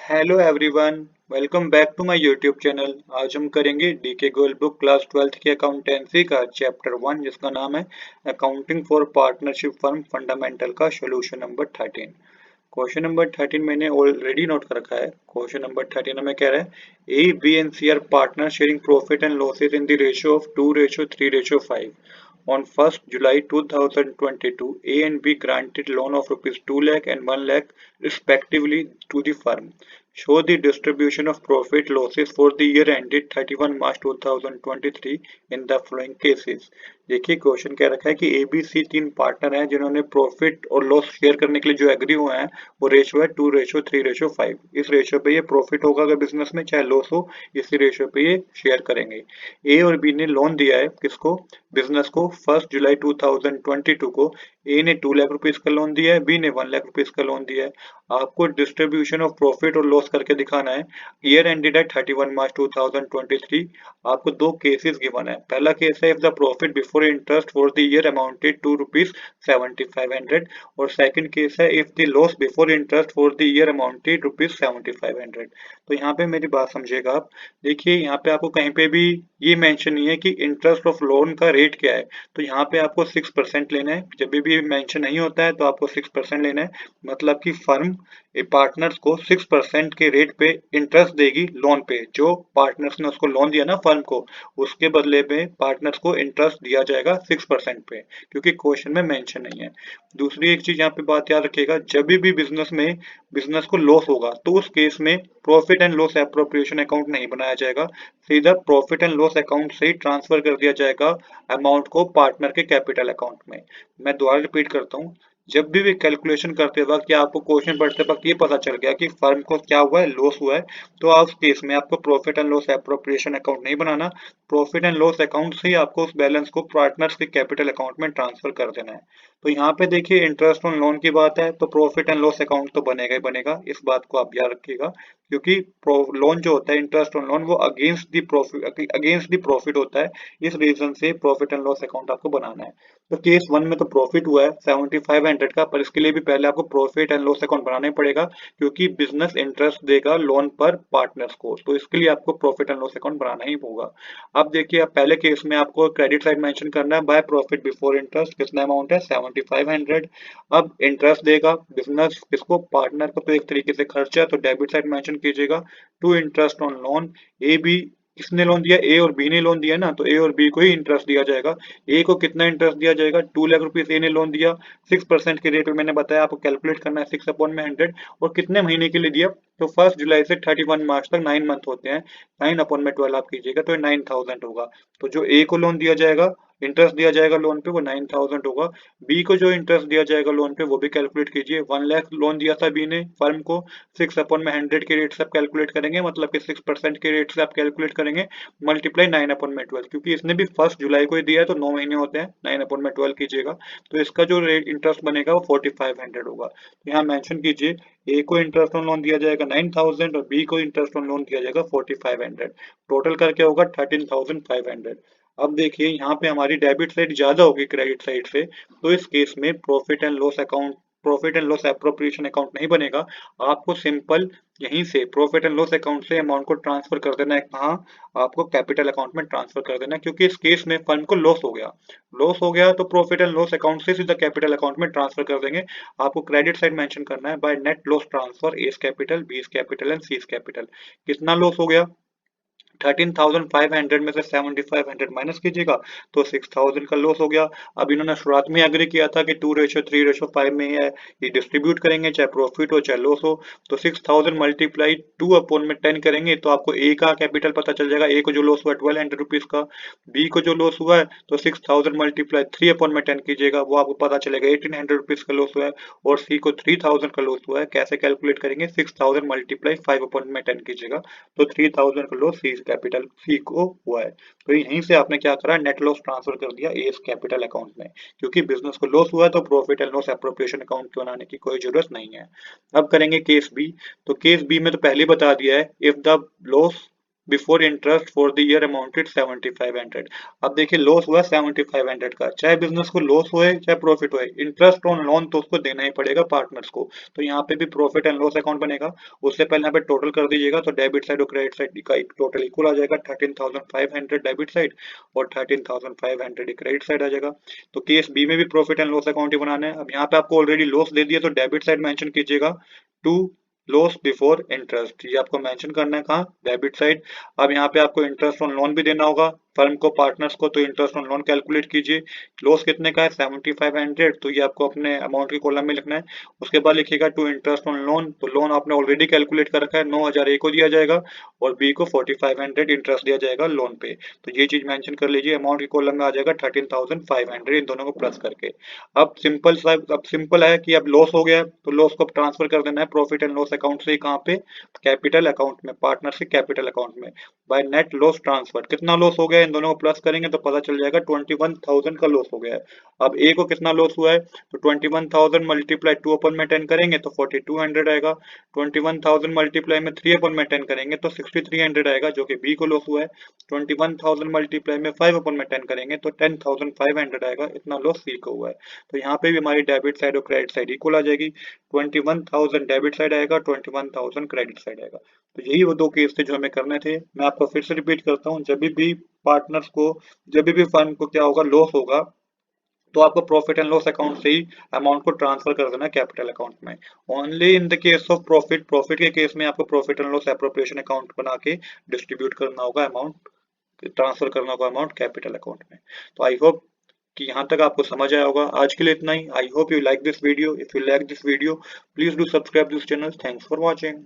Hello everyone, welcome back to my YouTube channel. आज हम करेंगे DK gold book class 12th की accountancy का चैप्टर 1 जिसका नाम है accounting for partnership firm fundamental का सोल्यूशन नंबर 13। क्वेश्चन नंबर 13 मैंने ऑलरेडी नोट कर रखा है। क्वेश्चन नंबर 13 हमें कह रहा है A B and C are partner sharing profit and losses in the ratio of 2:3:5। On 1st July 2022, A and B granted loan of rupees 2 lakh and 1 lakh respectively to the firm. Show the distribution of profit losses for the year ended 31 March 2023 in the following cases. देखिए question क्या रखा है कि A B C तीन partner हैं जिन्होंने profit और loss share करने के लिए जो एग्री हुए हैं वो रेशियो है 2:3:5। इस रेशियो पे ये प्रॉफिट होगा अगर बिजनेस में, चाहे लॉस हो, इसी रेशियो पे ये शेयर करेंगे। ए और बी ने लोन दिया है किसको? बिजनेस को। 1 जुलाई 2022 को ए ने 2 लाख रुपीज का लोन दिया है, बी ने 1 लाख रुपीज का लोन दिया है। आपको डिस्ट्रीब्यूशन ऑफ प्रॉफिट और लॉस करके दिखाना है। Year ended at 31 March 2023। आपको दो केसेस गिवन है। पहला केस है if the profit before interest for the year amounted to rupees 7500 और सेकंड केस है if the loss before interest for the year amounted rupees 7500। तो यहाँ पे मेरी बात समझिएगा आप। देखिए यहाँ पे आपको कहीं पे भी ये मेंशन नहीं है कि इंटरेस्ट ऑफ लोन का रेट क्या है, तो यहाँ पे आपको 6% लेना है। जब भी मेंशन नहीं होता है तो आपको 6% लेना है। मतलब कि फर्म पार्टनर्स को 6% के रेट पे इंटरेस्ट देगी लोन पे। जो पार्टनर्स ने उसको लोन दिया ना फर्म को, उसके बदले में पार्टनर्स को इंटरेस्ट दिया जाएगा 6% पे, क्योंकि क्वेश्चन में मेंशन नहीं है। दूसरी एक चीज यहाँ पे बात याद रखिएगा, जब भी बिजनेस को लॉस होगा तो उस केस में profit and loss appropriation account नहीं बनाया जाएगा, सीधा प्रॉफिट एंड लॉस अकाउंट से ही ट्रांसफर कर दिया जाएगा अमाउंट को पार्टनर के कैपिटल अकाउंट में। मैं दोबारा रिपीट करता हूँ, जब भी कैलकुलेशन करते वक्त या आपको क्वेश्चन पढ़ते वक्त ये पता चल गया कि फर्म को क्या हुआ है, लॉस हुआ है, तो आप उस केस में आपको profit and loss appropriation account नहीं बनाना। प्रॉफिट एंड लॉस अकाउंट से ही आपको उस बैलेंस को पार्टनर्स के कैपिटल अकाउंट में ट्रांसफर कर देना है। तो यहाँ पे देखिए इंटरेस्ट ऑन लोन की बात है तो प्रॉफिट एंड लॉस अकाउंट तो बनेगा ही बनेगा, इस बात को आप याद रखिएगा। क्योंकि लोन जो होता है, इंटरेस्ट ऑन लोन, वो अगेंस्ट द प्रॉफिट होता है। इस रीजन से प्रॉफिट एंड लॉस अकाउंट आपको बनाना है। तो केस 1 में तो प्रॉफिट हुआ है 7500 का, पर इसके लिए भी पहले आपको प्रॉफिट एंड लॉस अकाउंट बनाना ही पड़ेगा, क्योंकि बिजनेस इंटरेस्ट देगा लोन पर पार्टनर्स को, तो इसके लिए आपको प्रॉफिट एंड लॉस अकाउंट बनाना ही होगा। अब देखिए, अब पहले केस में आपको क्रेडिट साइड मेंशन करना है बाय प्रॉफिट बिफोर इंटरेस्ट। कितना अमाउंट है? 7500। अब इंटरेस्ट देगा बिजनेस किसको? पार्टनर को। तो एक तरीके से खर्चा है, तो डेबिट साइड मेंशन कीजिएगा to interest on loan. A B किसने लोन दिया? ए और बी ने लोन दिया ना, तो ए और बी को ही इंटरेस्ट दिया जाएगा। ए को कितना इंटरेस्ट दिया जाएगा? 2 लाख रुपीस ए ने लोन दिया, 6% के रेट पे मैंने बताया, आपको कैलकुलेट करना है 6/100। और कितने महीने के लिए दिया? तो 1 जुलाई से 31 मार्च तक 9 मंथ होते हैं, 9/12 आप कीजिएगा तो 9000 होगा। तो जो ए को लोन दिया जाएगा, इंटरेस्ट दिया जाएगा लोन पे, वो 9000 होगा। बी को जो इंटरेस्ट दिया जाएगा लोन पे वो भी कैलकुलेट कीजिए। 1 लाख लोन दिया था बी ने फर्म को, 6/100 के रेट से आप कैलकुलेट करेंगे, मतलब कि 6% के रेट से आप कैलकुलेट करेंगे, मल्टीप्लाई 9/12, क्योंकि इसने भी 1 जुलाई को ही दिया है तो 9 महीने होते हैं, 9/12 कीजिएगा। तो इसका जो रेट इंटरेस्ट बनेगा वो 4500 होगा। तो यहाँ मेंशन कीजिए, ए को इंटरेस्ट ऑन लोन दिया जाएगा 9000 और बी को इंटरेस्ट ऑन लोन दिया जाएगा 4500। टोटल करके होगा 13500। अब देखिए यहाँ पे हमारी डेबिट साइड ज्यादा होगी क्रेडिट साइड से, तो इस केस में profit and loss appropriation account नहीं बनेगा। आपको सिंपल यहीं से प्रॉफिट एंड लॉस अकाउंट से अमाउंट को ट्रांसफर कर देना है। कहाँ? आपको कैपिटल अकाउंट में ट्रांसफर कर देना है, क्योंकि इस केस में फर्म को लॉस हो गया तो प्रॉफिट एंड लॉस अकाउंट से सीधा कैपिटल अकाउंट में ट्रांसफर कर देंगे। आपको क्रेडिट साइड मेंशन करना है by net loss transfer, A capital, B capital and C capital. कितना लॉस हो गया? 13500 में से 7500 माइनस कीजिएगा तो 6000 का लॉस हो गया। अब इन्होंने शुरुआत में एग्री किया था कि 2:3:5 में है, ये डिस्ट्रीब्यूट करेंगे, चाहे प्रॉफिट हो चाहे लॉस हो। तो 6000 मल्टीप्लाई 2/10 करेंगे तो आपको ए का कैपिटल पता चल जाएगा। ए को जो लॉस हुआ 1200 रुपीज का, बी को जो लॉस हुआ है तो 6000 मल्टीप्लाई 3/10 कीजिएगा, वो आपको पता चलेगा 1800 रुपीज का लॉस हुआ है। और सी को 3000 का लॉस हुआ है। कैसे कैलकुलेट करेंगे? 6000 मल्टीप्लाई 5/10 कीजिएगा तो 3000 का लॉस सी कैपिटल सी को हुआ है। तो यहीं से आपने क्या करा? नेट लॉस ट्रांसफर कर दिया ए कैपिटल अकाउंट में, क्योंकि बिजनेस को लॉस हुआ है तो profit and loss appropriation account बनाने की कोई जरूरत नहीं है। अब करेंगे केस बी। तो केस बी में तो पहले बता दिया है, if the loss before interest for the year amounted 7500। अब देखिए लॉस हुआ 7500 का, चाहे बिजनेस को लॉस होए चाहे प्रॉफिट होए, इंटरेस्ट ऑन लोन तो उसको देना ही पड़ेगा पार्टनर्स को। तो यहाँ पे भी प्रॉफिट एंड लॉस अकाउंट बनेगा। उससे पहले यहाँ पे टोटल कर दीजिएगा, तो डेबिट साइड और क्रेडिट साइड का एक टोटल इक्वल आ जाएगा, 13,500 डेबिट साइड और 13,500 क्रेडिट साइड आ जाएगा। तो केस बी में भी प्रॉफिट एंड लॉस अकाउंट ही बनाना है। अब यहाँ पे आपको ऑलरेडी लॉस दे दिया, तो डेबिट साइड मेंशन कीजिएगा टू लॉस बिफोर इंटरेस्ट, ये आपको मेंशन करना है कहाँ, डेबिट साइड। अब यहाँ पे आपको इंटरेस्ट ऑन लोन भी देना होगा फर्म को, पार्टनर्स को, तो इंटरेस्ट ऑन लोन कैलकुलेट कीजिए। लॉस कितने का है, 7500, तो ये आपको अपने अमाउंट की कॉलम में लिखना है। उसके बाद लिखिएगा टू इंटरेस्ट ऑन लोन, तो लोन आपने ऑलरेडी कैलकुलेट कर रखा है, 9,000 ए को दिया जाएगा और बी को 4500 इंटरेस्ट दिया जाएगा लोन पे। तो ये चीज मेंशन कर लीजिए, अमाउंट की कॉलम में आ जाएगा 13,500, इन दोनों को प्लस करके। अब सिंपल है कि अब लॉस हो गया है, तो लॉस को ट्रांसफर कर देना है प्रॉफिट एंड लॉस अकाउंट से कहाँ पे, कैपिटल अकाउंट में, पार्टनरशिप कैपिटल अकाउंट में, बाय नेट लॉस ट्रांसफर। कितना लॉस हो गया है, इन दोनों को प्लस करेंगे तो पता चल जाएगा 21,000 का लॉस हो गया है। अब ए को कितना लॉस हुआ है, तो 21,000 मल्टीप्लाई 2/10 करेंगे तो 4200 आएगा। 21,000 मल्टीप्लाई में 3/10 करेंगे तो 6300 आएगा, जो कि बी को लॉस हुआ है। 21,000 मल्टीप्लाई में 5/10 करेंगे तो 10,500 आएगा, इतना लॉस सी को हुआ है। तो यहाँ पे भी हमारी डेबिट साइड और क्रेडिट साइड इक्वल आ जाएगी, 21,000 डेबिट साइड आएगा, 21,000 क्रेडिट साइड आएगा। तो यही वो दो केस थे जो हमें करने थे। मैं आपको फिर से रिपीट करता हूँ, जब भी फर्म को क्या होगा, लॉस होगा, तो आपको प्रॉफिट एंड लॉस अकाउंट से ही अमाउंट को ट्रांसफर कर देना कैपिटल अकाउंट में। Only in the case of profit के केस में आपको profit and loss appropriation account बना के डिस्ट्रीब्यूट करना होगा अमाउंट, ट्रांसफर करना होगा अमाउंट कैपिटल अकाउंट में। तो आई होप कि यहाँ तक आपको समझ आया होगा। आज के लिए इतना ही। I hope you like this video. If you like this video, please do subscribe this channel. Thanks for watching.